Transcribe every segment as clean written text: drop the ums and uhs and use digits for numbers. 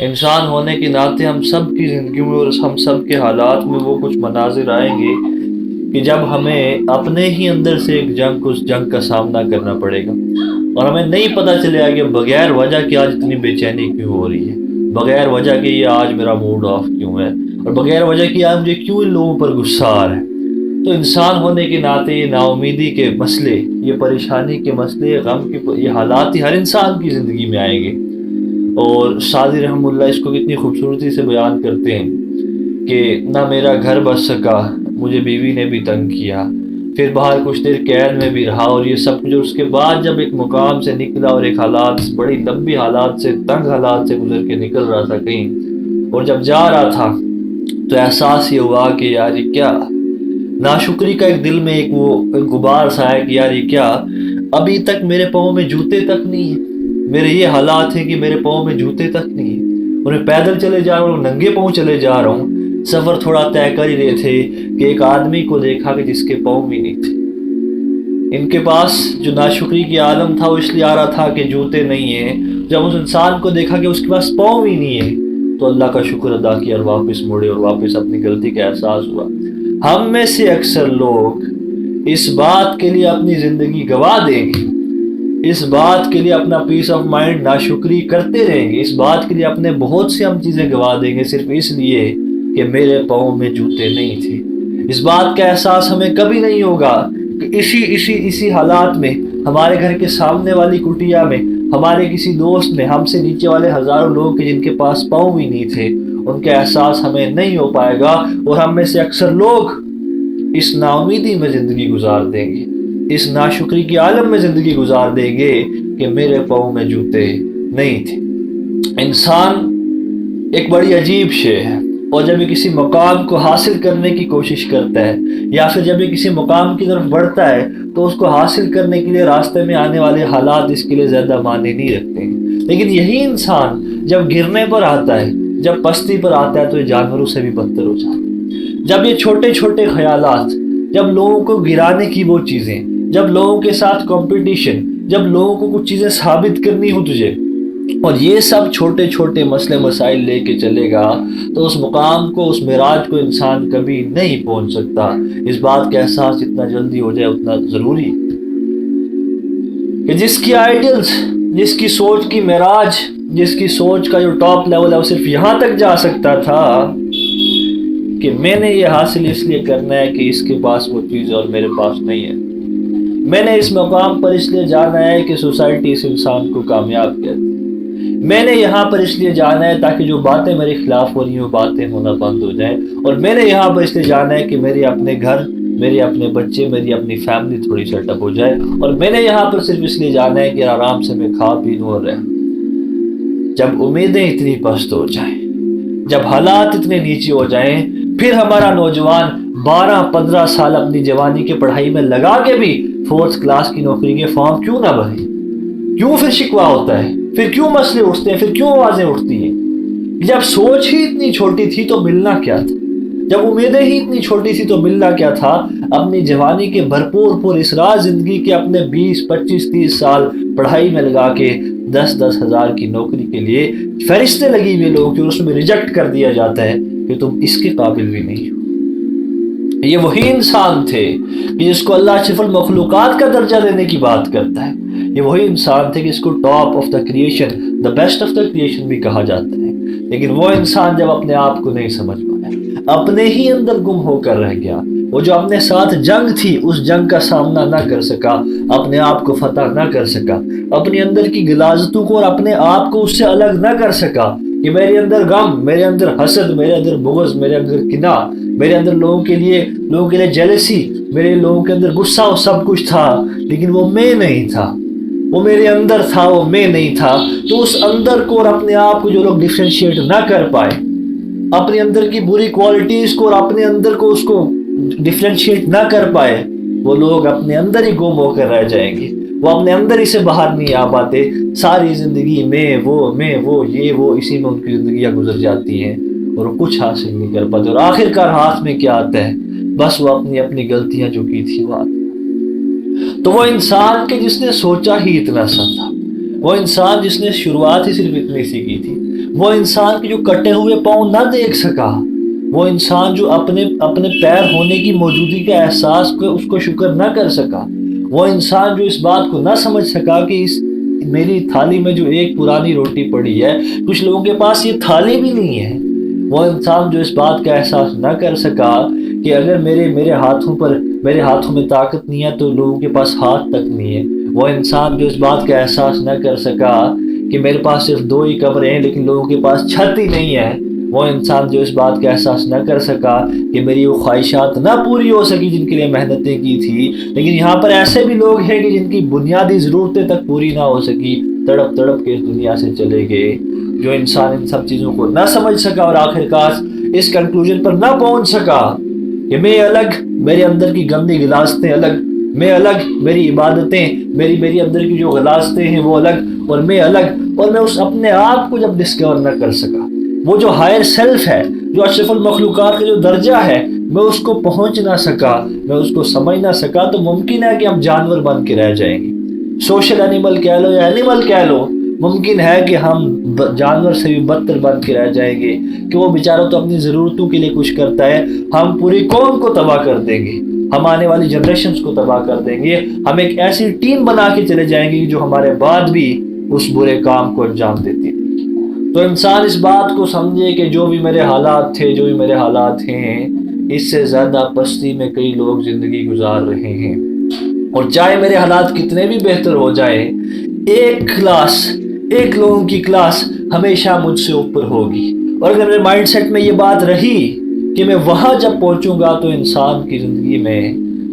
انسان ہونے کے ناطے ہم سب کی زندگی میں اور ہم سب کے حالات میں وہ کچھ مناظر آئیں گے کہ جب ہمیں اپنے ہی اندر سے ایک اس جنگ کا سامنا کرنا پڑے گا، اور ہمیں نہیں پتہ چلے گا کہ بغیر وجہ کہ آج اتنی بے چینی کیوں ہو رہی ہے، بغیر وجہ کہ یہ آج میرا موڈ آف کیوں ہے، اور بغیر وجہ کہ آج مجھے کیوں ان لوگوں پر غصہ آ رہا ہے۔ تو انسان ہونے کے ناطے یہ نا امیدی کے مسئلے، یہ پریشانی کے مسئلے، غم کے یہ حالات ہی ہر انسان کی زندگی میں آئیں گے۔ اور سعدی رحمہ اللہ اس کو کتنی خوبصورتی سے بیان کرتے ہیں کہ نہ میرا گھر بس سکا، مجھے بیوی نے بھی تنگ کیا، پھر باہر کچھ دیر قید میں بھی رہا، اور یہ سب کچھ اس کے بعد جب ایک مقام سے نکلا اور ایک حالات بڑی لمبی حالات سے، تنگ حالات سے گزر کے نکل رہا تھا کہیں، اور جب جا رہا تھا تو احساس یہ ہوا کہ یار یہ کیا، ناشکری کا ایک دل میں ایک غبار سا ہے کہ یار یہ کیا، ابھی تک میرے پاؤں میں جوتے تک نہیں ہیں، میرے یہ حالات ہیں کہ میرے پاؤں میں جوتے تک نہیں ہیں، اور میں پیدل چلے جا رہا ہوں، ننگے پاؤں چلے جا رہا ہوں، سفر تھوڑا طے کر ہی رہے تھے کہ ایک آدمی کو دیکھا کہ جس کے پاؤں بھی نہیں تھے۔ ان کے پاس جو ناشکری کی عالم تھا وہ اس لیے آ رہا تھا کہ جوتے نہیں ہیں، جب اس انسان کو دیکھا کہ اس کے پاس پاؤں بھی نہیں ہے تو اللہ کا شکر ادا کیا اور واپس مڑے اور واپس اپنی غلطی کا احساس ہوا۔ ہم میں سے اکثر لوگ اس بات کے لیے اپنی زندگی گوا دیں گے، اس بات کے لیے اپنا پیس آف مائنڈ ناشکری کرتے رہیں گے، اس بات کے لیے اپنے بہت سی ہم چیزیں گوا دیں گے صرف اس لیے کہ میرے پاؤں میں جوتے نہیں تھے۔ اس بات کا احساس ہمیں کبھی نہیں ہوگا کہ اسی حالات میں، ہمارے گھر کے سامنے والی کٹیا میں، ہمارے کسی دوست میں، ہم سے نیچے والے ہزاروں لوگ کے جن کے پاس پاؤں بھی نہیں تھے، ان کا احساس ہمیں نہیں ہو پائے گا، اور ہم میں سے اکثر لوگ اس نا امیدی میں زندگی گزار دیں گے، اس ناشکری کی عالم میں زندگی گزار دیں گے کہ میرے پاؤں میں جوتے نہیں تھے۔ انسان ایک بڑی عجیب شے ہے، اور جب یہ کسی مقام کو حاصل کرنے کی کوشش کرتا ہے، یا پھر جب یہ کسی مقام کی طرف بڑھتا ہے تو اس کو حاصل کرنے کے لیے راستے میں آنے والے حالات اس کے لیے زیادہ معنی نہیں رکھتے ہیں، لیکن یہی انسان جب گرنے پر آتا ہے، جب پستی پر آتا ہے تو یہ جانوروں سے بھی بدتر ہو جاتا ہے۔ جب یہ چھوٹے چھوٹے خیالات، جب لوگوں کو گرانے کی وہ چیزیں، جب لوگوں کے ساتھ کمپٹیشن، جب لوگوں کو کچھ چیزیں ثابت کرنی ہو تجھے، اور یہ سب چھوٹے چھوٹے مسئلے مسائل لے کے چلے گا تو اس مقام کو، اس معراج کو انسان کبھی نہیں پہنچ سکتا۔ اس بات کا احساس جتنا جلدی ہو جائے اتنا ضروری کہ جس کی آئیڈیلز، جس کی سوچ کی معراج، جس کی سوچ کا جو ٹاپ لیول ہے وہ صرف یہاں تک جا سکتا تھا کہ میں نے یہ حاصل اس لیے کرنا ہے کہ اس کے پاس وہ چیز اور میرے پاس نہیں ہے، میں نے اس مقام پر اس لیے جانا ہے کہ سوسائٹی اس انسان کو کامیاب کہتی ہے، میں نے یہاں پر اس لیے جانا ہے تاکہ جو باتیں میرے خلاف ہو رہی ہیں وہ باتیں ہونا بند ہو جائیں، اور میں نے یہاں پر اس لیے جانا ہے کہ میرے اپنے گھر، میرے اپنے بچے، میری اپنی فیملی تھوڑی سیٹ اپ ہو جائے، اور میں نے یہاں پر صرف اس لیے جانا ہے کہ آرام سے میں کھا پی لوں اور رہوں۔ جب امیدیں اتنی پست ہو جائیں، جب حالات اتنے نیچے ہو جائیں، پھر ہمارا نوجوان 12-15 سال اپنی جوانی کے پڑھائی میں لگا کے بھی 4th کلاس کی نوکری کے فارم کیوں نہ بھرے؟ کیوں پھر شکوہ ہوتا ہے؟ پھر کیوں مسئلے اٹھتے ہیں؟ پھر کیوں آوازیں اٹھتی ہیں؟ جب سوچ ہی اتنی چھوٹی تھی تو ملنا کیا تھا؟ جب امیدیں ہی اتنی چھوٹی تھی تو ملنا کیا تھا؟ اپنی جوانی کے بھرپور اسرار زندگی کے اپنے 20-25-30 سال پڑھائی میں لگا کے 10-10 ہزار کی نوکری کے لیے فہرستیں لگی ہوئی لوگوں کی، اور اس میں ریجیکٹ کر دیا جاتا ہے کہ تم اس کے قابل بھی نہیں ہو۔ یہ وہی انسان تھے کہ جس کو اللہ اشرف المخلوقات کا درجہ دینے کی بات کرتا ہے، یہ وہی انسان تھے کہ اس کو top of the creation, the best of the creation بھی کہا جاتا ہے، لیکن وہ انسان جب اپنے آپ کو نہیں سمجھ پایا، اپنے ہی اندر گم ہو کر رہ گیا، وہ جو اپنے ساتھ جنگ تھی اس جنگ کا سامنا نہ کر سکا، اپنے آپ کو فتح نہ کر سکا، اپنے اندر کی غلاظتوں کو اور اپنے آپ کو اس سے الگ نہ کر سکا کہ میرے اندر غم، میرے اندر حسد، میرے اندر بغض، میرے اندر کینہ، میرے اندر لوگوں کے لیے جیلسی، میرے لوگوں کے اندر غصہ، وہ سب کچھ تھا، لیکن وہ میں نہیں تھا، وہ میرے اندر تھا، وہ میں نہیں تھا۔ تو اس اندر کو اور اپنے آپ کو جو لوگ ڈیفرینشیٹ نہ کر پائے، اپنے اندر کی بری کوالٹیز کو اور اپنے اندر کو اس کو ڈیفرینشیٹ نہ کر پائے، وہ لوگ اپنے اندر ہی گم ہو کر رہ جائیں گے، وہ اپنے اندر ہی سے باہر نہیں آ پاتے، ساری زندگی میں وہ یہ وہ اسی میں ان کی زندگیاں گزر جاتی ہیں اور وہ کچھ حاصل نہیں کر پاتے، اور آخر کار ہاتھ میں کیا آتا ہے؟ بس وہ اپنی غلطیاں جو کی تھی وہ آتی۔ تو وہ انسان کے جس نے سوچا ہی اتنا سا تھا، وہ انسان جس نے شروعات ہی صرف اتنی سی کی تھی، وہ انسان کے جو کٹے ہوئے پاؤں نہ دیکھ سکا، وہ انسان جو اپنے پیر ہونے کی موجودگی کا احساس کو اس کو شکر نہ کر سکا، وہ انسان جو اس بات کو نہ سمجھ سکا کہ اس میری تھالی میں جو ایک پرانی روٹی پڑی ہے، کچھ لوگوں کے پاس یہ تھالی بھی نہیں ہے، وہ انسان جو اس بات کا احساس نہ کر سکا کہ اگر میرے ہاتھوں میں طاقت نہیں ہے تو لوگوں کے پاس ہاتھ تک نہیں ہے، وہ انسان جو اس بات کا احساس نہ کر سکا کہ میرے پاس صرف 2 ہی کمرے ہیں لیکن لوگوں کے پاس چھت ہی نہیں ہے، وہ انسان جو اس بات کا احساس نہ کر سکا کہ میری وہ خواہشات نہ پوری ہو سکی جن کے لیے محنتیں کی تھی، لیکن یہاں پر ایسے بھی لوگ ہیں کہ جن کی بنیادی ضرورتیں تک پوری نہ ہو سکی، تڑپ تڑپ کے اس دنیا سے چلے گئے۔ جو انسان ان سب چیزوں کو نہ سمجھ سکا اور آخرکار اس کنکلوژن پر نہ پہنچ سکا کہ میں الگ، میرے اندر کی گندی غلاظتیں الگ، میں الگ، میری عبادتیں، میری اندر کی جو غلاظتیں ہیں وہ الگ، اور میں الگ، اور میں اس اپنے آپ کو جب ڈسکور نہ کر سکا، وہ جو ہائر سیلف ہے، جو اشرف المخلوقات کا جو درجہ ہے، میں اس کو پہنچ نہ سکا، میں اس کو سمجھ نہ سکا، تو ممکن ہے کہ ہم جانور بن کے رہ جائیں گے، سوشل اینیمل کہہ لو یا اینیمل کہہ لو، ممکن ہے کہ ہم جانور سے بھی بدتر بن کے رہ جائیں گے کہ وہ بیچارہ تو اپنی ضرورتوں کے لیے کچھ کرتا ہے، ہم پوری قوم کو تباہ کر دیں گے، ہم آنے والی جنریشنز کو تباہ کر دیں گے، ہم ایک ایسی ٹیم بنا کے چلے جائیں گے جو ہمارے بعد بھی اس برے کام کو انجام دیتی ہے۔ تو انسان اس بات کو سمجھے کہ جو بھی میرے حالات تھے، جو بھی میرے حالات ہیں، اس سے زیادہ پستی میں کئی لوگ زندگی گزار رہے ہیں، اور چاہے میرے حالات کتنے بھی بہتر ہو جائے، ایک لوگوں کی کلاس ہمیشہ مجھ سے اوپر ہوگی، اور اگر میرے مائنڈ سیٹ میں یہ بات رہی کہ میں وہاں جب پہنچوں گا تو انسان کی زندگی میں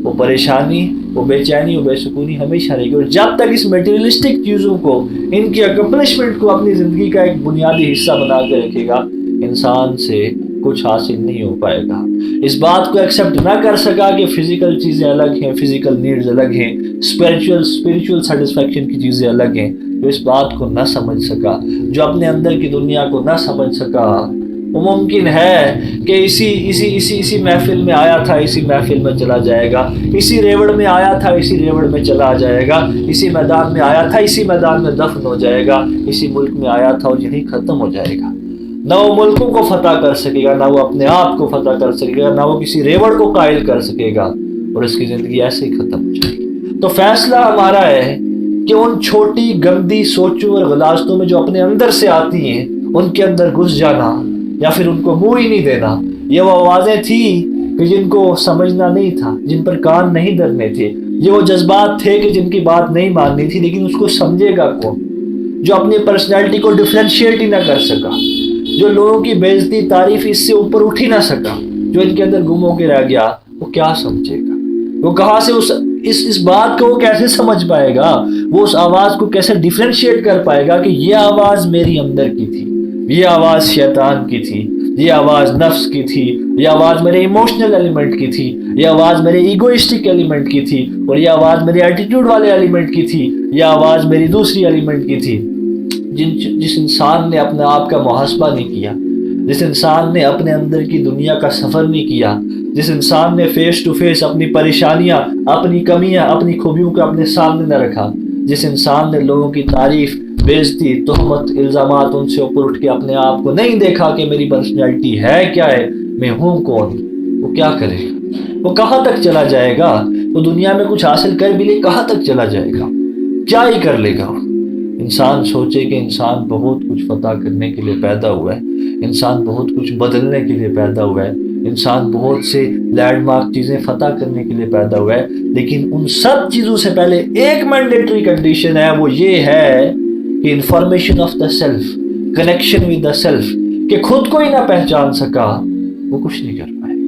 وہ پریشانی، وہ بے چینی، وہ بے سکونی ہمیشہ رہے گی، اور جب تک اس میٹیریلسٹک چیزوں کو، ان کی اکمپلشمنٹ کو اپنی زندگی کا ایک بنیادی حصہ بنا کے رکھے گا، انسان سے کچھ حاصل نہیں ہو پائے گا۔ اس بات کو ایکسیپٹ نہ کر سکا کہ فزیکل چیزیں الگ ہیں، فزیکل نیڈز الگ ہیں، اسپریچول سیٹسفیکشن کی چیزیں الگ ہیں، جو اس بات کو نہ سمجھ سکا، جو اپنے اندر کی دنیا کو نہ سمجھ سکا، وہ ممکن ہے کہ اسی محفل میں آیا تھا، اسی محفل میں چلا جائے گا، اسی ریوڑ میں آیا تھا، اسی ریوڑ میں چلا جائے گا، اسی میدان میں آیا تھا، اسی میدان میں دفن ہو جائے گا، اسی ملک میں آیا تھا اور یہیں ختم ہو جائے گا۔ نہ وہ ملکوں کو فتح کر سکے گا، نہ وہ اپنے آپ کو فتح کر سکے گا، نہ وہ کسی ریوڑ کو قائل کر سکے گا، اور اس کی زندگی ایسے ہی ختم ہو جائے گی۔ تو فیصلہ ہمارا ہے کہ ان چھوٹی گندی سوچوں اور غلاظتوں میں جو اپنے اندر سے آتی ہیں، ان کے اندر گھس جانا، یا پھر ان کو منہ ہی نہیں دینا۔ یہ وہ آوازیں تھیں کہ جن کو سمجھنا نہیں تھا، جن پر کان نہیں دھرنے تھے، یہ وہ جذبات تھے کہ جن کی بات نہیں ماننی تھی، لیکن اس کو سمجھے گا کون؟ جو اپنی پرسنالٹی کو ڈیفرینشیٹ ہی نہ کر سکا، جو لوگوں کی بے عزتی تعریف اس سے اوپر اٹھ ہی نہ سکا، جو ان کے اندر گم ہو کے رہ گیا، وہ کیا سمجھے گا؟ وہ کہاں سے اس بات کو وہ کیسے سمجھ پائے گا؟ وہ اس آواز کو کیسے ڈیفرینشیٹ کر پائے گا کہ یہ آواز میری اندر کی تھی، یہ آواز شیطان کی تھی، یہ آواز نفس کی تھی، یہ آواز میرے ایموشنل ایلیمنٹ کی تھی، یہ آواز میرے ایگوئسٹک ایلیمنٹ کی تھی، اور یہ آواز میرے ایٹیٹیوڈ والے ایلیمنٹ کی تھی، یہ آواز میری دوسری ایلیمنٹ کی تھی۔ جس انسان نے اپنے آپ کا محاسبہ نہیں کیا، جس انسان نے اپنے اندر کی دنیا کا سفر نہیں کیا، جس انسان نے فیس ٹو فیس اپنی پریشانیاں، اپنی کمیاں، اپنی خوبیوں کو اپنے سامنے نہ رکھا، جس انسان نے لوگوں کی تعریف، بے عزتی، تہمت، الزامات ان سے اوپر اٹھ کے اپنے آپ کو نہیں دیکھا کہ میری پرسنالٹی ہے کیا ہے، میں ہوں کون، وہ کیا کرے گا؟ وہ کہاں تک چلا جائے گا؟ وہ دنیا میں کچھ حاصل کر بھی لے، کہاں تک چلا جائے گا؟ کیا ہی کر لے گا؟ انسان سوچے کہ انسان بہت کچھ فتح کرنے کے لیے پیدا ہوا ہے، انسان بہت کچھ بدلنے کے لیے پیدا ہوا ہے، انسان بہت سے لینڈ مارک چیزیں فتح کرنے کے لیے پیدا ہوا ہے، لیکن ان سب چیزوں سے پہلے ایک مینڈیٹری کنڈیشن ہے، وہ یہ ہے کہ information of the self, connection with the self, کہ خود کو ہی نہ پہچان سکا، وہ کچھ نہیں کر